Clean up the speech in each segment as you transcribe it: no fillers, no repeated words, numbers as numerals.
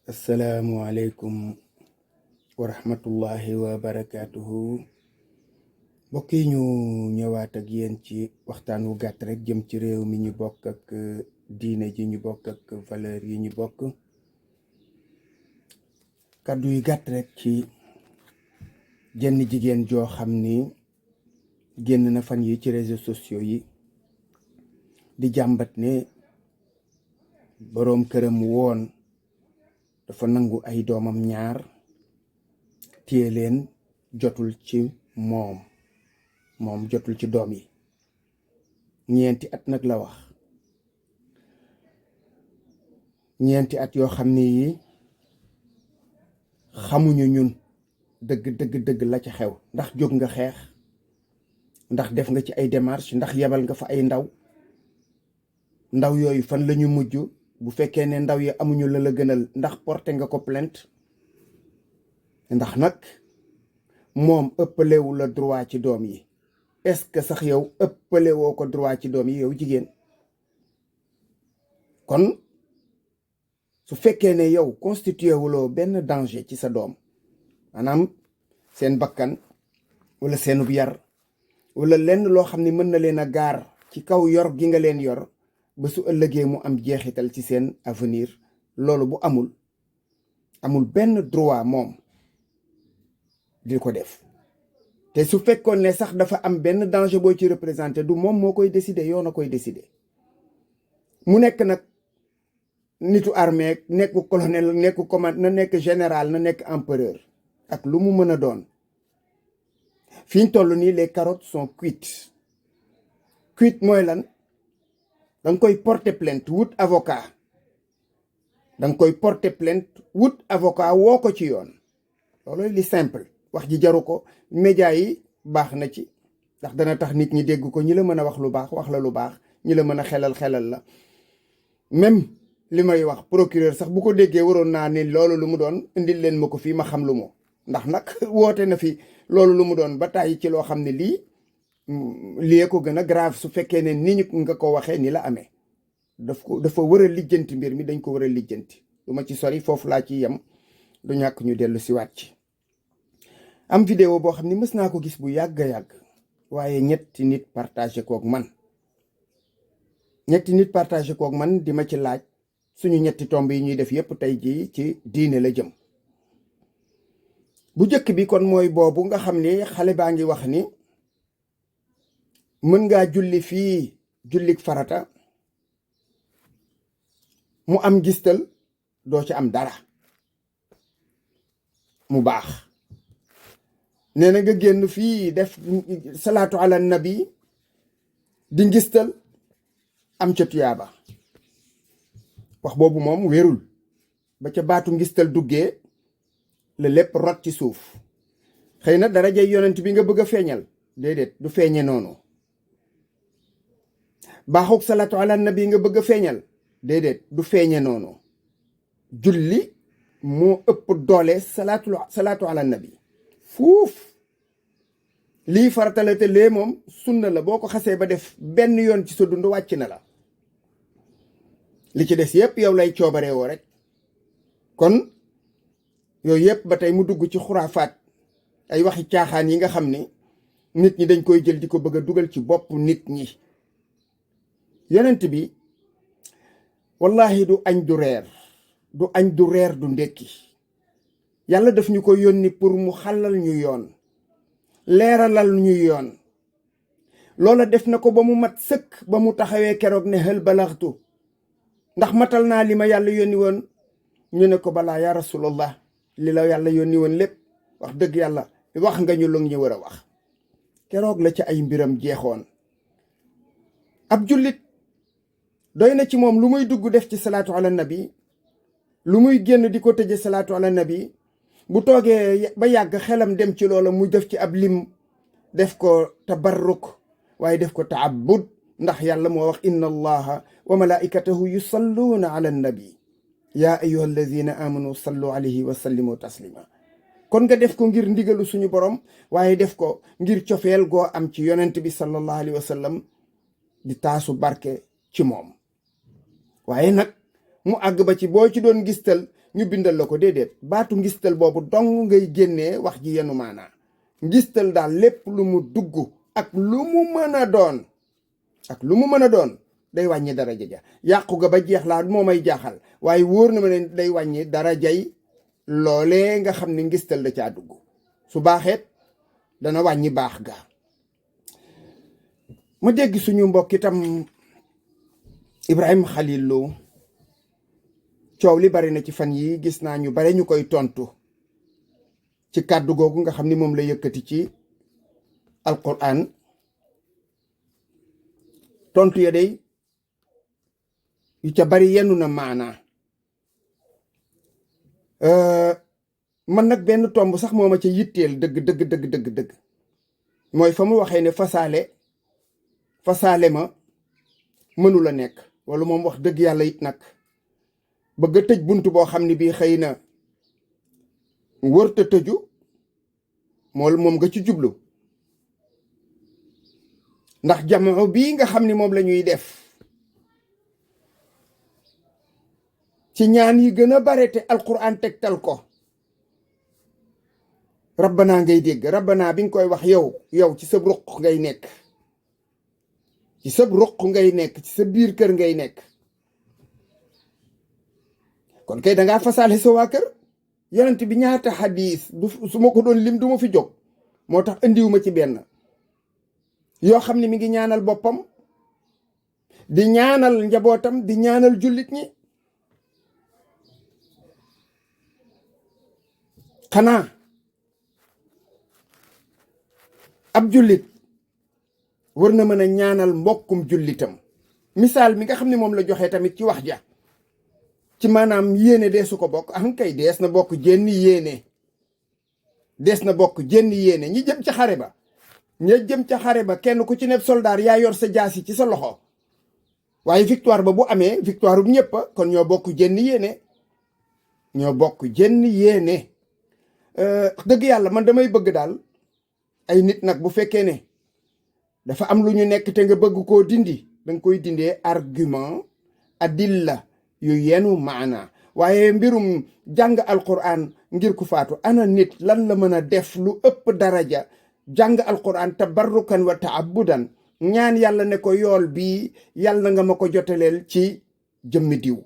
asalaamualeykum wa rahmatullahi wa barakaatuhu. mbokk yi ñu ñëwaat ak yéen ci waxtaan wu gàtt rek jëm ci réew mi ñu bokk ak diine ji ñu bokk ak valeur yi ñu bokk. kàddu yu gàtt rek ci jenn jigéen joo xam ni génn na fan yi ci réseaux sociaux yi di jàmbat ne boroom këram woon dafa nangu ay doomam ñaar téye leen jotul ci moom jotul ci doom yi. ñeenti at nag la wax, ñeenti at yoo xam ne yi xamuñu ñun dëgg la ca xew. ndax jóg nga xeex, ndax def nga ci ay démarches, ndax yebal nga fa ay ndaw yooyu fan lañu mujj? bu fekkee ne ndaw yi amuñu la gënal, ndax porté nga ko plainte? ndax nag moom ëppalewu la droit ci doom yi. est-ce que sax yow ëppalewoo ko droit ci doom yi yow jigéen? kon su fekkee ne yow constitué wuloo benn danger ci sa doom, maanaam seen bakkan wala seenub yar wala lenn loo xam ne mën na leen a gaar ci kaw yor gi nga leen yor ba su ëllëgee mu am jeexital ci seen avenir, loolu bu amul benn droit moom di ko def. te su fekkoon ne sax dafa am benn danger boo ci représenté, du moom moo koy décider, yoon a koy décider. mu nekk nag nitu armée, nekk colonel, nekk commande, na nekk général, na nekk empereur, ak lu mu mën a doon. fi ñu toll nii les carottes sont cuites. cuite mooy lan? danga koy porter plainte wut avocat. danga koy porter plainte wut avocat, woo ko ci yoon. loolu li simple. wax ji jaru ko. média yi baax na ci, ndax dana tax nit ñi dégg ko. ñi la mën a wax lu baax wax la lu baax, ñi la mën a xelal la. même li may wax procureur sax bu ko déggee waroon naa ne loolu lu mu doon indil leen ma ko fii ma xam lu mu. ndax nag woote na fi loolu lu mu doon ba tàyyi ci loo xam ne lii ko gën a grave. su fekkee ne ni ñu nga ko waxee ni la amee, dafa war a lijjanti mbir mi, dañ ko war a lijjanti. du ma ci sori, foofu laa ci yem, du ñàkk ñu dellu si waat ci. am vidéo boo xam ne mës naa ko gis bu yàgg waaye ñetti nit partagé kook man. di ma ci laaj suñu ñetti tomb yi ñuy def yépp tey jii ci diine la jëm. bu njëkk bi kon mooy boobu nga xam ni xale baa ngi wax ni mën ngaa julli fii jullik farata mu am gistal, doo ci am dara, mu baax. nee na nga génn fii def salaatu ala nabi di ngistal, am ca tuyaaba. wax boobu moom wérul. ba ca baatu ngistal duggee la lépp rot ci suuf. xëy na darajay yonent bi nga bëgg a feeñal, déedéet, du feeñe noonu. baaxuk salaatu ala nabi nga bëgg a feeñal, déedéet, du feeñe noonu. julli moo ëpp doole salaatu ala nabi fuuf. lii farata la te lee moom sunna la. boo ko xasee ba def benn yoon ci sa dund wàcc na la. li ci des yépp yow lay coobaree woo rek. kon yooyu yépp ba tey mu dugg ci xuraafaat, ay waxi caaxaan yi nga xam ni nit ñi dañ koy jël di ko bëgg a dugal ci bopp nit ñi. yonent bi wallahi du añ du reer, du ndekki. yàlla daf ñu ko yónni pour mu xàllal ñu yoon, leeralal ñu yoon. loola def na ko ba mu mat sëkk, ba mu taxawee keroog ne hal balaxtu, ndax matal naa li ma yàlla yónni woon. ñu ne ko balaa ya rasulallah, li la yàlla yónni woon lépp wax dëgg yàlla wax nga ñu lu ñu war a wax. keroog la ci ay mbiram jeexoon. ab jullit doy na ci moom lu muy dugg def ci salaatu ala nabi, lu muy génn di ko tëje salaatu ala nabi. bu toogee ba yàgg xelam dem ci loola, mu def ci ab lim, def ko tabarruk waaye def ko taabud. ndax yàlla moo wax inna allaha wa malaikatahu yusalluuna ala nabi yaa ayyuha alladina amanu sallu alayhi wa sallimu taslima. kon nga def ko ngir ndigalu suñu borom, waaye def ko ngir cofeel goo am ci yonent bi sallallahu alayhi wa sallam, di taasu barke ci moom. waaye nag mu àgg ba ci boo ci doon gistal ñu bindal la ko, déedéet. baatu ngistal boobu dong ngay génnee wax ji yenu maanaa. ngistal daal lépp lu mu dugg ak lu mu mën a doon day wàññi daraja ja. yàqu ga ba jeex laa moo may jaaxal, waaye wóor na ma ne day wàññi darajay loolee nga xam ne ngistal da caa dugg. su baaxeet dana wàññi baax ga. ma dégg suñu mbokk itam Ibrahima Khalil Lo, coow li bari na ci fan yi, gis naa ñu bare ñu koy tontu ci kàddu googu nga xam ni moom la yëkkati ci alquran. tontu ya day yu ca bari yennu na maanaa. man nag benn tomb sax moo ma ca yitteel dëgg mooy fa mu waxee ne fasaale ma mënu la nekk. wala moom wax dëgg yàlla it nag bëgg a tëj bunt boo xam ne bii xëy na wërta tëju moom nga ci jublu. ndax jamono bii nga xam ni moom la ñuy def ci ñaan yi gën a bare te alquran tegtal ko, rabbana ngay dégg. rabbana bi nga koy wax yow ci sa ruq ngay nekk, ci sa ruq ngay nekk, ci sa biir kër ngay nekk. kon kay dangaa fasaale sa waa kër. yonent bi ñaata xadiis su ma ko doon lim du ma fi jóg, moo tax indiwuma ci benn, yoo xam ne mi ngi ñaanal boppam, di ñaanal njabootam, di ñaanal jullit ñi. xanaa ab jullit war na mën a ñaanal mbokkum jullitam. misaal mi nga xam ne moom la joxe tamit ci wax ja, ci maanaam yéene deesu ko bokk. kay dees na bokk jenn yéene, ñi jëm ca xare ba, kenn ku ci nekk soldaar yaa yor sa jaasi ci sa loxo, waaye victoire ba bu amee victoire bu ñëpp kon ñoo bokk jenn yéene. dëgg yàlla man damay bëgg daal ay nit nag bu fekkee ne dafa am lu ñu nekk te nga bëgg koo dindi, danga koy dindee argument adilla yu yenu maana. waaye mbirum jàng alquran ngir ku faatu, ana nit lan la mën a def lu ëpp daraja jàng alquran tabarrukan wa taabudan, ñaan yàlla ne ko yool bii yàlla nga ma ko jotaleel ci jëmmi diw.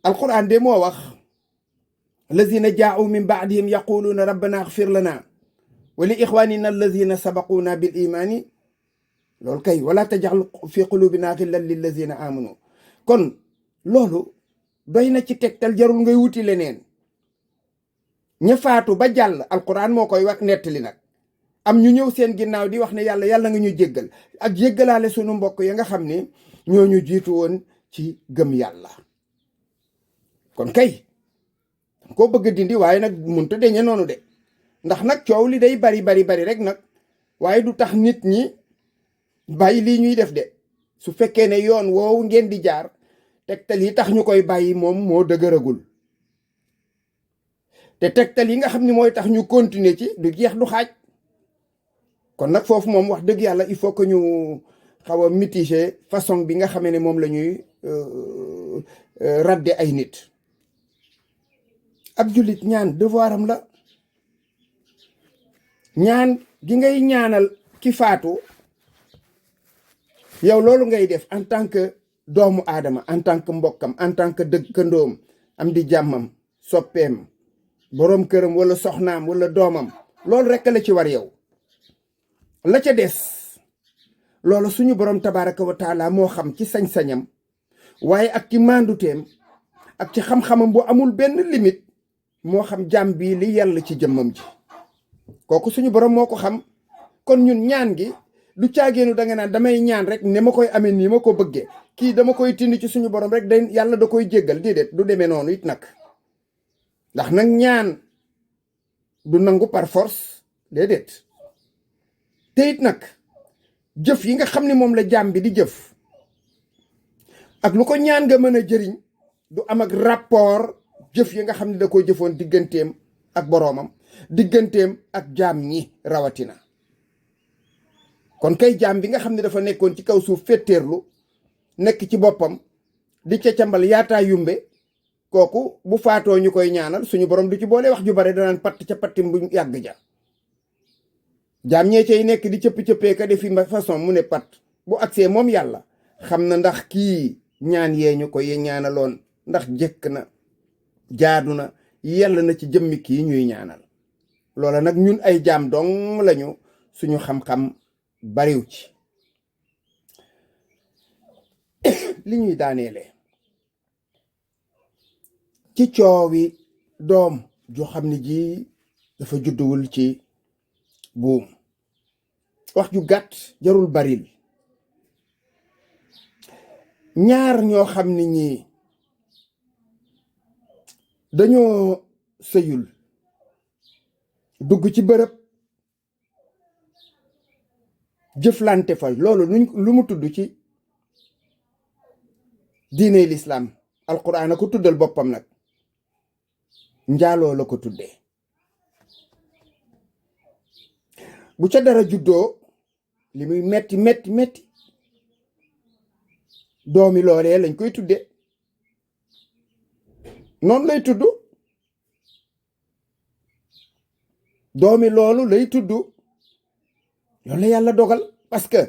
alquran de moo wax allazina jaa'u min ba'dihim yaquluuna rabbana axfir lana wa li ixwanina allazina sabaquuna bil imaani. loolu kay wala tajal fi qulubina xillan lillazina amanu. kon loolu doy na ci tegtal, jarul ngay wuti leneen. ña faatu ba jàll alquran moo koy wax nettali nag. am ñu ñëw seen ginnaaw di wax ne yàlla nga ñu jéggal, ak jéggalaale sunu mbokk ya nga xam ne ñoo ñu jiitu woon ci gëm yàlla. kon kay koo bëgg a dindi, waaye nag mënut a deñe noonu de, ndax nag coow li day bari rek nag, waaye du tax nit ñi bàyyi lii ñuy def de. su fekkee ne yoon woowu ngeen di jaar tegtal yi tax ñu koy bàyyi moom moo dëgëragul, te tegtal yi nga xam ne mooy tax ñu continuer ci du jeex du xaaj. kon nag foofu moom wax dëgg yàlla il faut que ñu xaw a mitiger façon bi nga xamee ne moom la ñuy radde ay nit. ab jullit ñaan devoiram la. ñaan gi ngay ñaanal ki faatu, yow loolu ngay def en tant que doomu aadama, en tant que mbokkam, en tant que dëkkandoom, am di jàmmam, soppeem, boroom këram wala soxnaam wala doomam. loolu rekk la ci war yow. la ca des loolu suñu borom tabaraka wa taala moo xam ci sañ-sañam, waaye ak ci manduteem ak ci xam-xamam bu amul benn limite, moo xam jàmm bii li yàlla ci jëmmam ji. kooku suñu borom moo ko xam. kon ñun ñaan gi du caageenu da nga naan damay ñaan rek ne ma koy amee nii ma ko bëggee, kii dama koy tindi ci suñu borom rek day yàlla da koy jéggal. déedéet, du demee noonu it nag. ndax nag ñaan du nangu par force, déedéet. te it nag jëf yi nga xam ne moom la jaam bi di jëf ak lu ko ñaan nga mën a jëriñ du am ak rapport jëf yi nga xam ne da ko jëfoon digganteem ak boroomam, digganteem ak jaam ñi rawatina. kon kay jaam bi nga xam ne dafa nekkoon ci kaw suuf féttéerlu nekk ci boppam di ca cambal yaataa yumbe, kooku bu faatoo ñu koy ñaanal suñu borom du ci boole wax ju bare danaan patt ca pattim bu yàgg ja jaam ñee cay nekk di cëpp-cëppee ka defi façon mu ne pat bu agsee moom yàlla xam na ndax kii ñaan yee ñu ko ye ñaanaloon ndax jëkk na jaadu na yàlla na ci jëmmi kii ñuy ñaanal loola nag ñun ay jaam dong lañu suñu xam-xam bariw ci li ñuy daaneele ci coowi doom joo xam ne ji dafa judduwul ci buum wax ju gàtt jarul baril ñaar ñoo xam ne ñii dañoo sëyul dugg ci bërëb jëflante fa loolu lu mu tudd ci diine lislaam alquran a ko tuddal boppam nag njaaloo la ko tuddee bu ca dara juddoo li muy metti metti metti doomi loolee lañ koy tudde noonu lay tudd doomi loolu lay tudd loolu la yàlla dogal parce que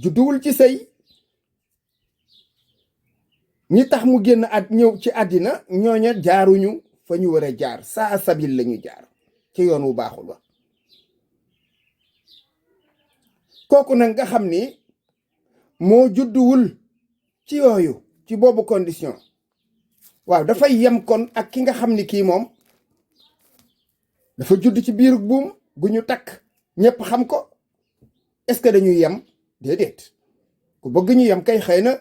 judduwul ci sëy ñi tax mu génn at ñëw ci àddina ñooña jaaruñu fa ñu war a jaar saa sabil lañu jaar ci yoon wu baaxul wa kooku nag nga xam ni moo judduwul ci yooyu ci boobu condition waaw dafay yem kon ak ki nga xam ni kii moom dafa judd ci biiru buum gu ñu takk ñépp xam ko est-ce que dañuy yem déedéet ku bëgg ñu yem kay xëy na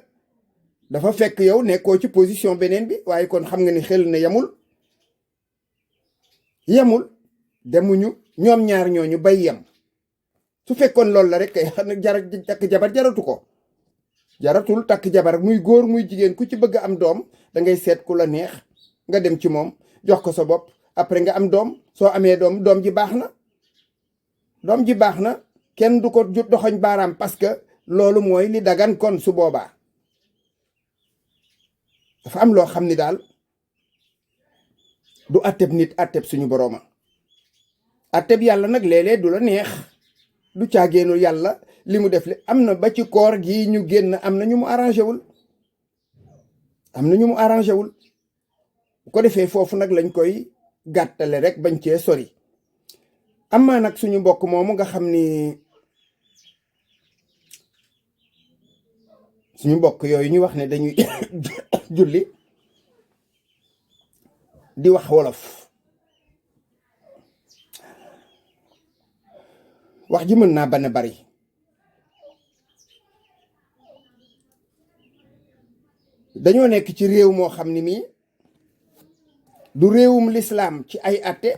dafa fekk yow nekkoo ci position beneen bi waaye kon xam nga ni xel na yemul demuñu ñoom ñaar ñooñu bay yem su fekkoon loolu la rek kay xam ne takk jabar jaratu ko jaratul takk jabar muy góor muy jigéen ku ci bëgg am doom da ngay seet ku la neex nga dem ci moom jox ko sa bopp après nga am doom soo amee doom ji baax na doom ji baax na kenn du ko doxoñ baaraam parce que loolu mooy li dagan kon su boobaa dafa am loo xam ni daal du atteb nit atteb suñu borooma atteb yàlla nag léeg-léeg du la neex du caagéenu yàlla li mu def li am na ba ci koor gi ñu génn am na ñu mu arrangé wul bu ko defee foofu nag lañ koy gàttale rek bañ cee sori amaa nag suñu mbokk moomu nga xam ni suñu mbokk yooyu ñu wax ne dañuy julli di wax wolof wax ji mën naa bana bari dañoo nekk ci réew moo xam ni mii du réewum lislaam ci ay atte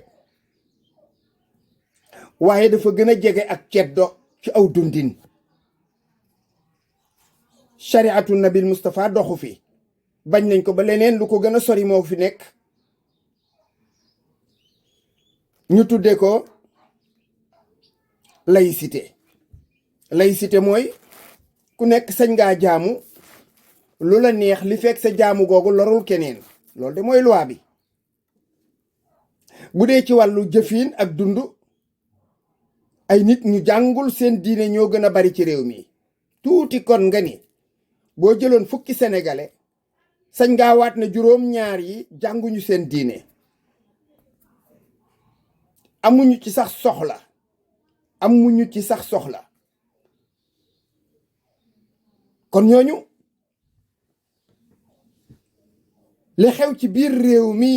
waaye dafa gën a jege ak ceddo ci aw dundin shariatu nabil Mustafa doxu fi bañ nañ ko ba leneen lu ko gën a sori moo fi nekk ñu tudde ko laïcité mooy ku nekk sañ ngaa jaamu lu la neex li fekk sa jaamu googu lorul keneen loolu de mooy loi bi bu dee ci wàllu jëfin ak dund ay nit ñu jàngul seen diine ñoo gën a bari ci réew mi tuuti kon nga ni boo jëloon fukki sénégalais sañ ngaa waat ne juróom-ñaar yi jànguñu seen diine amuñu ci sax soxla kon ñooñu li xew ci biir réew mi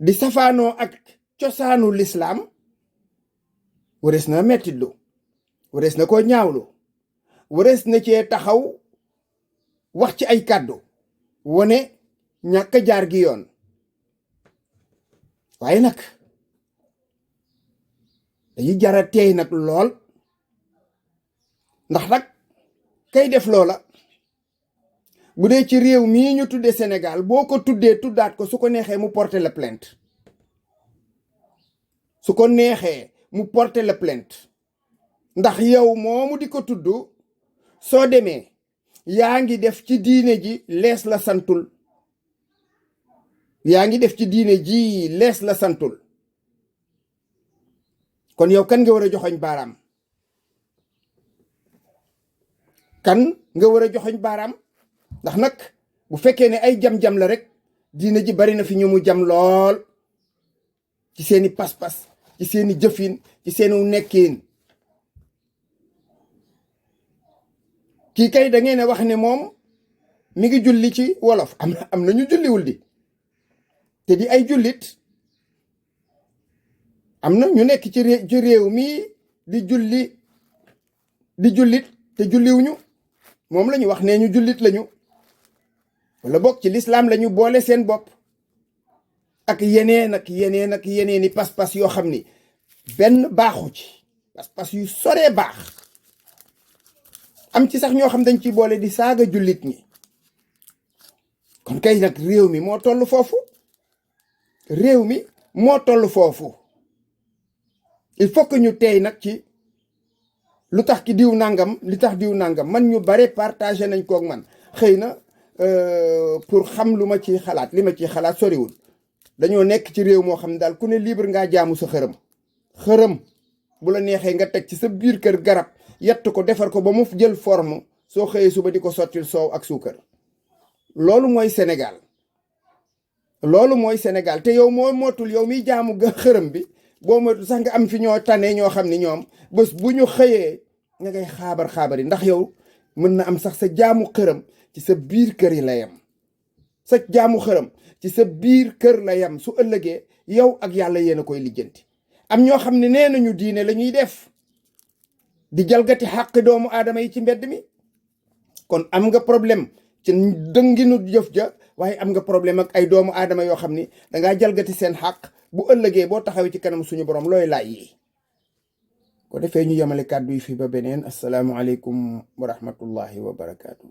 di safaanoo ak cosaanu lislaam warees na mettitlu warees na ko ñaawlu warees na cee taxaw wax ci ay kàddu wone ñàkk jaar gi yoon waaye nag dañuy jara teey nag lool ndax nag kay def loola bu dee ci réew mii ñu tuddee Sénégal boo ko tuddee tuddaat ko su ko neexee mu porter la plainte ndax yow moomu di ko tudd soo demee yaa ngi def ci diine ji lees la santul yaa ngi def ci diine ji lees la santul kon yow kan nga war a joxoñ baaraam kan nga war a joxoñ baaraam ndax nag bu fekkee ne ay jam-jam la rek diine ji bari na fi ñu mu jam lool ci seeni pas-pas ci seeni jëfin ci seeni nekkiin kii kay da ngeen a wax ne moom mi ngi julli ci wolof am na ñu julliwul di te di ay jullit am na ñu nekk ci réew mi di jullit te julliwuñu moom la ñu wax ne ñu jullit lañu wala bokk ci lislaam lañu boole seen bopp ak yeneeni pas-pas yoo xam ni benn baaxu ci pas-pas yu soree baax am ci sax ñoo xam dañ ci boole di saaga jullit ñi kon kay nag réew mi moo toll foofu réew mi moo toll foofu il faut que ñu tey nag ci lu tax ki diw nangam li tax diw nangam man ñu bare partagé nañ koog man xëy na pour xam lu ma ci xalaat li ma ci xalaat soriwul dañoo nekk ci réew moo xam ne daal ku ne libre ngaa jaamu sa xërëm bu la neexee nga teg ci sa biir kër garab yett ko defar ko ba mu jël forme soo xëyee suba di ko sottil soow ak suukar loolu mooy Sénégal te yow moo mootul yow miy jaamu xërëm bi boo mootul sax nga am fi ñoo tane ñoo xam ni ñoom bés bu ñu xëyee nga ngay xaabar yi ndax yow mën na am sax sa jaamu xërëm ci sa biir kër yi la yem sa jaamu xërëm ci sa biir kër la yem su ëllëgee yow ak yàlla yéen a koy lijjanti am ñoo xam ne nee nañu diine la ñuy def di jalgati xàq doomu aadama yi ci mbedd mi kon am nga problème ci dënginu jëf ja waaye am nga problème ak ay doomu aadama yoo xam ni dangaa jalgati seen xàq bu ëllëgee boo taxawee ci kanam suñu borom looy laaj yi ko defee ñu yemale kàddu yi fii ba beneen asalaamualeykum wa rahmatullahi wa barakaatu.